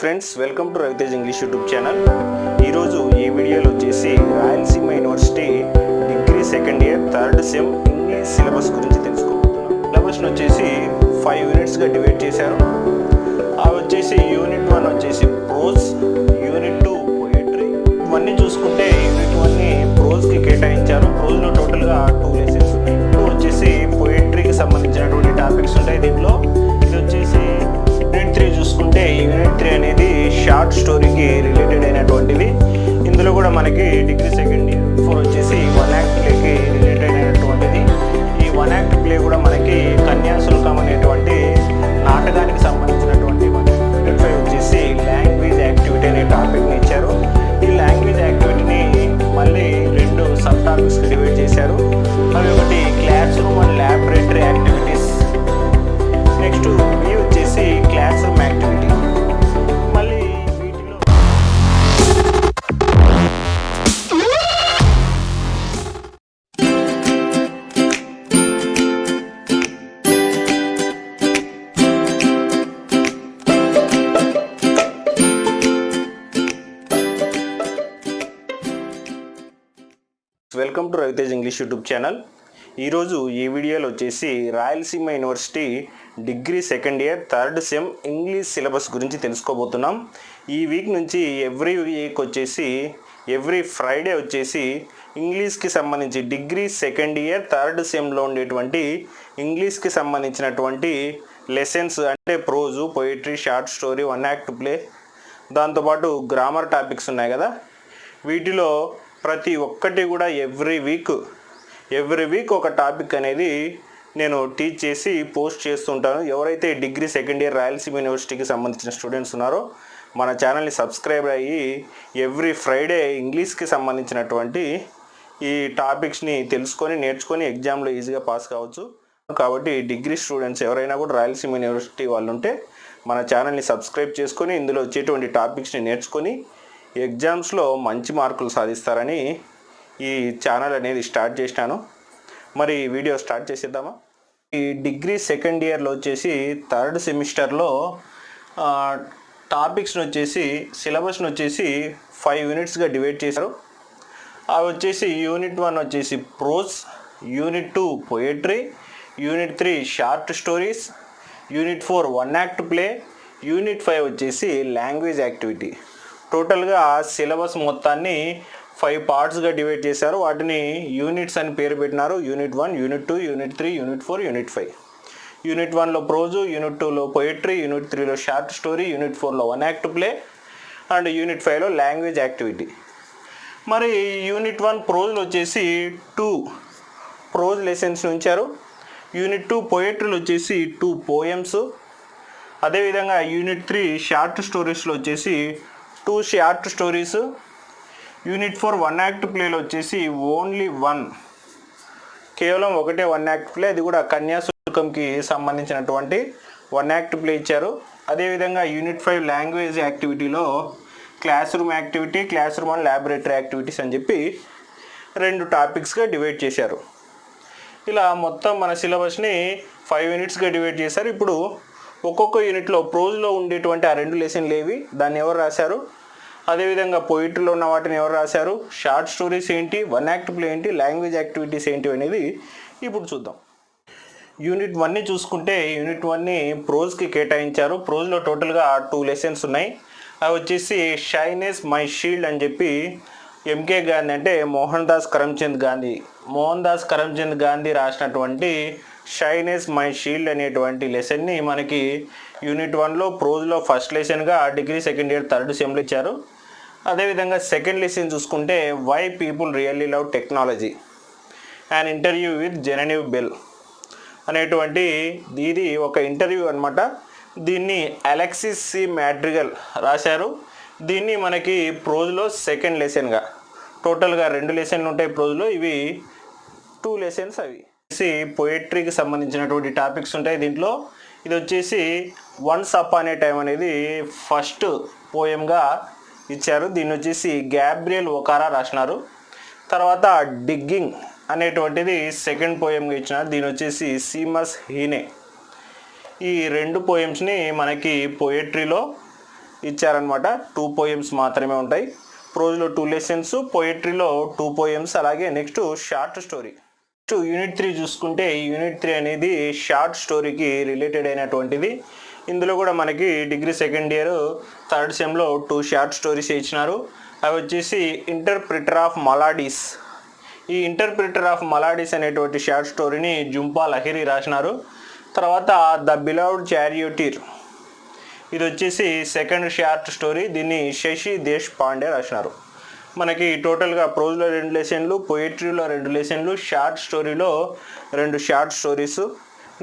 Friends, welcome to Ravitej English YouTube channel. ఈరోజు ఈ వీడియోలో వచ్చేసి Rayalaseema university degree second year third sem English syllabus గురించి తెలుసుకోబోతున్నాం. సిలబస్ని వచ్చేసి 5 యూనిట్స్గా డివైడ్ చేశారు. అవి వచ్చేసి యూనిట్ 1 వచ్చేసి ప్రోజ్, యూనిట్ 2 పోయట్రీ. ఇవన్నీ చూసుకుంటే యూనిట్ 1ని ప్రోజ్కి కేటాయించారు. ప్రోజ్లో టోటల్గా 2 లెసన్స్ ఉన్నాయి. 2 వచ్చేసి పోయట్రీకి సంబంధించినటువంటి టాపిక్స్ ఉంటాయి దీంట్లో. ఇది వచ్చేసి యూనిట్ 3 చూసుకుంటే యూనిట్ 3 అనేది షార్ట్ స్టోరీకి రిలేటెడ్ అయినటువంటిది. ఇందులో కూడా మనకి డిగ్రీ సెకండ్ ఇయర్ 4 వచ్చేసి 1 యాక్ట్ ప్లేకి రిలేటెడ్ అయినటువంటిది. ఈ 1 యాక్ట్ ప్లే కూడా మనకి కన్యాశుల్కం అనేటువంటి నాటకానికి సంబంధించినటువంటి. యూనిట్ 5 వచ్చేసి లాంగ్వేజ్ యాక్టివిటీ అనే టాపిక్ని ఇచ్చారు. ఈ లాంగ్వేజ్ యాక్టివిటీని మళ్ళీ 2 సబ్ టాపిక్స్కి డివైడ్ చేశారు. అవి ఒకటి class room and laboratory activities. Next B వచ్చేసి క్లాస్ రూమ్ యాక్టివిటీ. మళ్ళీ వీటిలో welcome to Ravitej English YouTube channel. ఈరోజు ఈ వీడియోలో వచ్చేసి Rayalaseema university degree second year third sem English syllabus గురించి తెలుసుకోబోతున్నాం. ఈ వీక్ నుంచి ఎవ్రీ వీక్ వచ్చేసి ఎవ్రీ ఫ్రైడే వచ్చేసి ఇంగ్లీష్కి సంబంధించి డిగ్రీ సెకండ్ ఇయర్ థర్డ్ సెమ్లో ఉండేటువంటి ఇంగ్లీష్కి సంబంధించినటువంటి లెసన్స్ అంటే prose, poetry, short story, 1 act play, దాంతోపాటు గ్రామర్ టాపిక్స్ ఉన్నాయి కదా, వీటిలో ప్రతి ఒక్కటి కూడా ఎవ్రీ వీక్ ఒక టాపిక్ అనేది నేను టీచ్ చేసి పోస్ట్ చేస్తుంటాను. ఎవరైతే డిగ్రీ సెకండ్ ఇయర్ రాయలసీమ యూనివర్సిటీకి సంబంధించిన స్టూడెంట్స్ ఉన్నారో మన ఛానల్ని సబ్స్క్రైబ్ అయ్యి ఎవ్రీ ఫ్రైడే ఇంగ్లీష్కి సంబంధించినటువంటి ఈ టాపిక్స్ని తెలుసుకొని నేర్చుకొని ఎగ్జామ్లో ఈజీగా పాస్ కావచ్చు. కాబట్టి డిగ్రీ స్టూడెంట్స్ ఎవరైనా కూడా రాయలసీమ యూనివర్సిటీ వాళ్ళు ఉంటే మన ఛానల్ని సబ్స్క్రైబ్ చేసుకొని ఇందులో వచ్చేటువంటి టాపిక్స్ని నేర్చుకొని ఎగ్జామ్స్లో మంచి మార్కులు సాధిస్తారని ఈ ఛానల్ అనేది స్టార్ట్ చేసినాను. మరి వీడియో స్టార్ట్ చేసేద్దామా? ఈ డిగ్రీ సెకండ్ ఇయర్లో వచ్చేసి థర్డ్ సెమిస్టర్లో టాపిక్స్ని వచ్చేసి సిలబస్ని వచ్చేసి 5 యూనిట్స్గా డివైడ్ చేశారు. అవి వచ్చేసి యూనిట్ 1 వచ్చేసి prose, unit 2 poetry, unit 3 short stories, unit 4 1 act play, unit 5 వచ్చేసి లాంగ్వేజ్ యాక్టివిటీ. టోటల్గా సిలబస్ మొత్తాన్ని 5 పార్ట్స్గా డివైడ్ చేశారు. వాటిని యూనిట్స్ అని పేరు పెట్టినారు. Unit 1, unit 2, unit 3, unit 4, unit 5. Unit 1లో ప్రోజు, యూనిట్ 2లో పోయట్రీ, యూనిట్ 3లో షార్ట్ స్టోరీ, యూనిట్ 4లో 1 యాక్ట్ ప్లే అండ్ యూనిట్ 5లో లాంగ్వేజ్ యాక్టివిటీ. మరి యూనిట్ 1 ప్రోజ్లో వచ్చేసి 2 ప్రోజ్ లెసన్స్ ఉంచారు. యూనిట్ 2 పోయట్రీలో వచ్చేసి 2 పోయమ్స్. అదేవిధంగా యూనిట్ 3 షార్ట్ స్టోరీస్లో వచ్చేసి 2 షార్ట్ స్టోరీస్. యూనిట్ 4 1 యాక్ట్ ప్లేలో వచ్చేసి ఓన్లీ 1, కేవలం ఒకటే 1 యాక్ట్ ప్లే, అది కూడా కన్యాశుల్కంకి సంబంధించినటువంటి 1 యాక్ట్ ప్లే ఇచ్చారు. అదేవిధంగా యూనిట్ 5 లాంగ్వేజ్ యాక్టివిటీలో class room activity, class room and laboratory activities అని చెప్పి 2 టాపిక్స్గా డివైడ్ చేశారు. ఇలా మొత్తం మన సిలబస్ని 5 యూనిట్స్గా డివైడ్ చేశారు. ఇప్పుడు ఒక్కొక్క యూనిట్లో ప్రోజ్లో ఉండేటువంటి ఆ 2 లెసన్లు ఏవి, దాన్ని ఎవరు రాశారు, అదేవిధంగా పోయిట్రీలో ఉన్న వాటిని ఎవరు రాశారు, షార్ట్ స్టోరీస్ ఏంటి, 1 యాక్ట్ ప్లే ఏంటి, లాంగ్వేజ్ యాక్టివిటీస్ ఏంటి అనేది ఇప్పుడు చూద్దాం. యూనిట్ 1ని చూసుకుంటే యూనిట్ 1ని ప్రోజ్కి కేటాయించారు. ప్రోజ్లో టోటల్గా 2 లెసన్స్ ఉన్నాయి. అవి వచ్చేసి షైనెస్ మై షీల్డ్ అని చెప్పి ఎంకే గాంధీ అంటే మోహన్ దాస్ కరమ్చంద్ గాంధీ రాసినటువంటి షైనెస్ మై షీల్డ్ అనేటువంటి లెసన్ని మనకి యూనిట్ 1లో ప్రోజ్లో ఫస్ట్ లెసన్గా డిగ్రీ సెకండ్ ఇయర్ థర్డ్ సెమ్లో ఇచ్చారు. అదేవిధంగా సెకండ్ లెసన్ చూసుకుంటే why people really love technology and interview with Genevieve Bell అనేటువంటి ఇది ఒక ఇంటర్వ్యూ అనమాట. దీన్ని అలెక్సిస్ సి మ్యాడ్రిగల్ రాశారు. దీన్ని మనకి ప్రోజ్లో సెకండ్ లెసన్గా, టోటల్గా 2 లెసన్లు ఉంటాయి ప్రోజ్లో, ఇవి 2 లెసన్స్. అవి పోయట్రీకి సంబంధించినటువంటి టాపిక్స్ ఉంటాయి దీంట్లో. ఇది వచ్చేసి వన్స్ అపాన్ ఏ టైం అనేది ఫస్ట్ పోయంగా ఇచ్చారు. దీన్ని వచ్చేసి గ్యాబ్రియల్ ఒకారా రాసినారు. తర్వాత డిగ్గింగ్ అనేటువంటిది సెకండ్ పోయంగా ఇచ్చినారు. దీని వచ్చేసి సీమస్ హీనే. ఈ 2 పోయమ్స్ని మనకి పోయట్రీలో ఇచ్చారనమాట. 2 పోయమ్స్ మాత్రమే ఉంటాయి. ప్రోజ్లో 2 లెసన్స్, పోయట్రీలో 2 పోయమ్స్, అలాగే నెక్స్ట్ షార్ట్ స్టోరీ. యూనిట్ 3 చూసుకుంటే యూనిట్ 3 అనేది షార్ట్ స్టోరీకి రిలేటెడ్ అయినటువంటిది. ఇందులో కూడా మనకి డిగ్రీ సెకండ్ ఇయర్ థర్డ్ సెమ్లో 2 షార్ట్ స్టోరీస్ ఇచ్చినారు. అవి వచ్చేసి ఇంటర్ప్రిటర్ ఆఫ్ మలాడీస్. ఈ ఇంటర్ప్రిటర్ ఆఫ్ మలాడీస్ అనేటువంటి షార్ట్ స్టోరీని జుంపా లహిరి రాసినారు. తర్వాత ద బిలవ్డ్ చారియోటీర్, ఇది వచ్చేసి సెకండ్ షార్ట్ స్టోరీ. దీన్ని శశి దేశ్ పాండే రాసినారు. మనకి టోటల్గా ప్రోజ్లో 2 లెసన్లు, పోయిట్రీలో 2 లెసన్లు, షార్ట్ స్టోరీలో 2 షార్ట్ స్టోరీస్.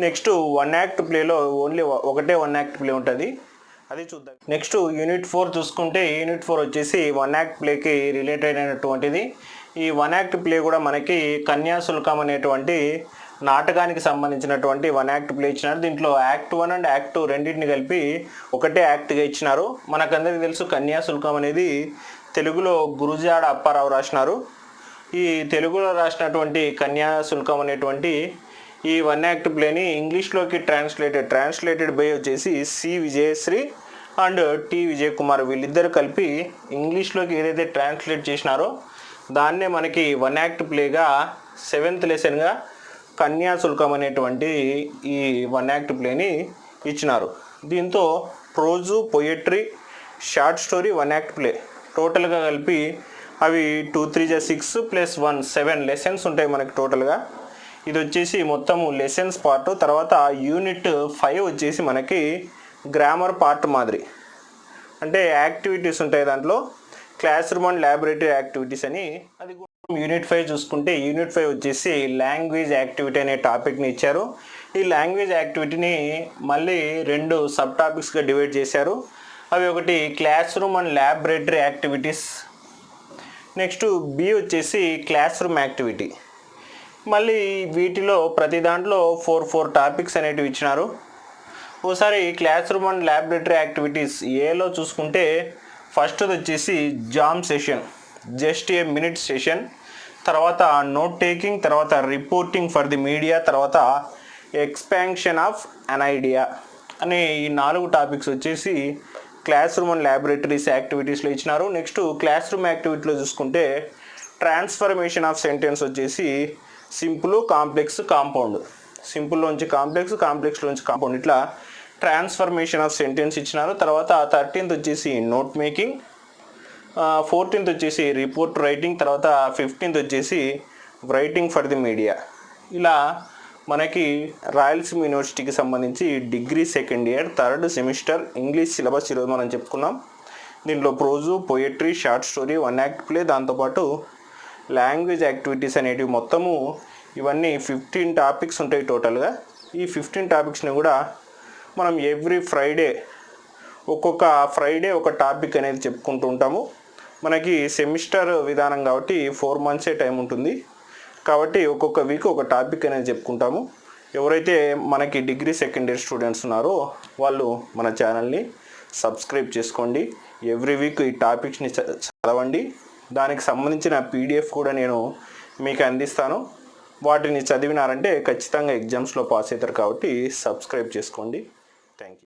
నెక్స్ట్ 1 యాక్ట్ ప్లేలో ఓన్లీ ఒకటే 1 యాక్ట్ ప్లే ఉంటుంది, అది చూద్దాం. నెక్స్ట్ యూనిట్ 4 చూసుకుంటే యూనిట్ 4 వచ్చేసి 1 యాక్ట్ ప్లేకి రిలేటెడ్ అయినటువంటిది. ఈ 1 యాక్ట్ ప్లే కూడా మనకి కన్యాశుల్కం అనేటువంటి నాటకానికి సంబంధించినటువంటి 1 యాక్ట్ ప్లే ఇచ్చినారు. దీంట్లో యాక్ట్ 1 అండ్ యాక్ట్ 2 రెండింటిని కలిపి ఒకటే యాక్ట్గా ఇచ్చినారు. మనకందరికీ తెలుసు కన్యాశుల్కం అనేది తెలుగులో గురుజాడ అప్పారావు రాసినారు. ఈ తెలుగులో రాసినటువంటి కన్యాశుల్కం అనేటువంటి ఈ 1 యాక్ట్ ప్లేని ఇంగ్లీష్లోకి ట్రాన్స్లేటెడ్ బై వచ్చేసి C Vijayashree and T Vijay Kumar, వీళ్ళిద్దరు కలిపి ఇంగ్లీష్లోకి ఏదైతే ట్రాన్స్లేట్ చేసినారో దాన్నే మనకి 1 యాక్ట్ ప్లేగా 7th లెసన్గా కన్యాశుల్కం అనేటువంటి ఈ 1 యాక్ట్ ప్లేని ఇచ్చినారు. దీంతో prose, poetry, short story, 1 act play టోటల్గా కలిపి అవి 2 3 6 + 1 7 లెసన్స్ ఉంటాయి మనకి టోటల్గా. ఇది వచ్చేసి మొత్తము లెసన్స్ పార్ట్. తర్వాత యూనిట్ 5 వచ్చేసి మనకి గ్రామర్ పార్ట్ మాదిరి, అంటే యాక్టివిటీస్ ఉంటాయి దాంట్లో, class room and laboratory activities అని. అది యూనిట్ 5 చూసుకుంటే యూనిట్ 5 వచ్చేసి లాంగ్వేజ్ యాక్టివిటీ అనే టాపిక్ని ఇచ్చారు. ఈ లాంగ్వేజ్ యాక్టివిటీని మళ్ళీ 2 సబ్ టాపిక్స్గా డివైడ్ చేశారు. అవి ఒకటి class room and laboratory activities, next B వచ్చేసి క్లాస్ రూమ్ యాక్టివిటీ. మళ్ళీ వీటిలో ప్రతి దాంట్లో 4 టాపిక్స్ అనేటివి ఇచ్చినారు. ఓసారి class room and laboratory activities ఏలో చూసుకుంటే ఫస్ట్ వచ్చేసి jam session, just a minute session, తర్వాత నోట్ టేకింగ్, తర్వాత రిపోర్టింగ్ ఫర్ ది మీడియా, తర్వాత ఎక్స్పాన్షన్ ఆఫ్ అన్ ఐడియా అనే ఈ 4 టాపిక్స్ వచ్చేసి క్లాస్ రూమ్ అండ్ ల్యాబొరేటరీస్ యాక్టివిటీస్లో ఇచ్చినారు. నెక్స్ట్ క్లాస్ రూమ్ యాక్టివిటీలో చూసుకుంటే ట్రాన్స్ఫర్మేషన్ ఆఫ్ సెంటెన్స్ వచ్చేసి సింపుల్, కాంప్లెక్స్, కాంపౌండ్, సింపుల్లోంచి కాంప్లెక్స్, కాంప్లెక్స్లోంచి కాంపౌండ్, ఇట్లా ట్రాన్స్ఫర్మేషన్ ఆఫ్ సెంటెన్స్ ఇచ్చినారు. తర్వాత 13th వచ్చేసి నోట్ మేకింగ్, 14th వచ్చేసి రిపోర్ట్ రైటింగ్, తర్వాత 15th వచ్చేసి రైటింగ్ ఫర్ ది మీడియా. ఇలా మనకి రాయలసీమ యూనివర్సిటీకి సంబంధించి degree second year third semester English syllabus ఈరోజు మనం చెప్పుకున్నాం. దీంట్లో prose, poetry, short story, 1 act play, దాంతోపాటు లాంగ్వేజ్ యాక్టివిటీస్ అనేటివి మొత్తము ఇవన్నీ 15 టాపిక్స్ ఉంటాయి టోటల్గా. ఈ 15 టాపిక్స్ని కూడా మనం ఎవ్రీ ఫ్రైడే ఒక్కొక్క ఫ్రైడే ఒక టాపిక్ అనేది చెప్పుకుంటూ ఉంటాము. మనకి సెమిస్టర్ విధానం కాబట్టి 4 months టైం ఉంటుంది. కాబట్టి ఒక్కొక్క వీక్ ఒక టాపిక్ అనేది చెప్పుకుంటాము. ఎవరైతే మనకి డిగ్రీ సెకండ్ ఇయర్ స్టూడెంట్స్ ఉన్నారో వాళ్ళు మన ఛానల్ని సబ్స్క్రైబ్ చేసుకోండి. ఎవ్రీ వీక్ ఈ టాపిక్స్ని చదవండి. దానికి సంబంధించిన PDF కూడా నేను మీకు అందిస్తాను. వాటిని చదివినారంటే ఖచ్చితంగా ఎగ్జామ్స్లో పాస్ అవుతారు. కాబట్టి సబ్స్క్రైబ్ చేసుకోండి. Thank you.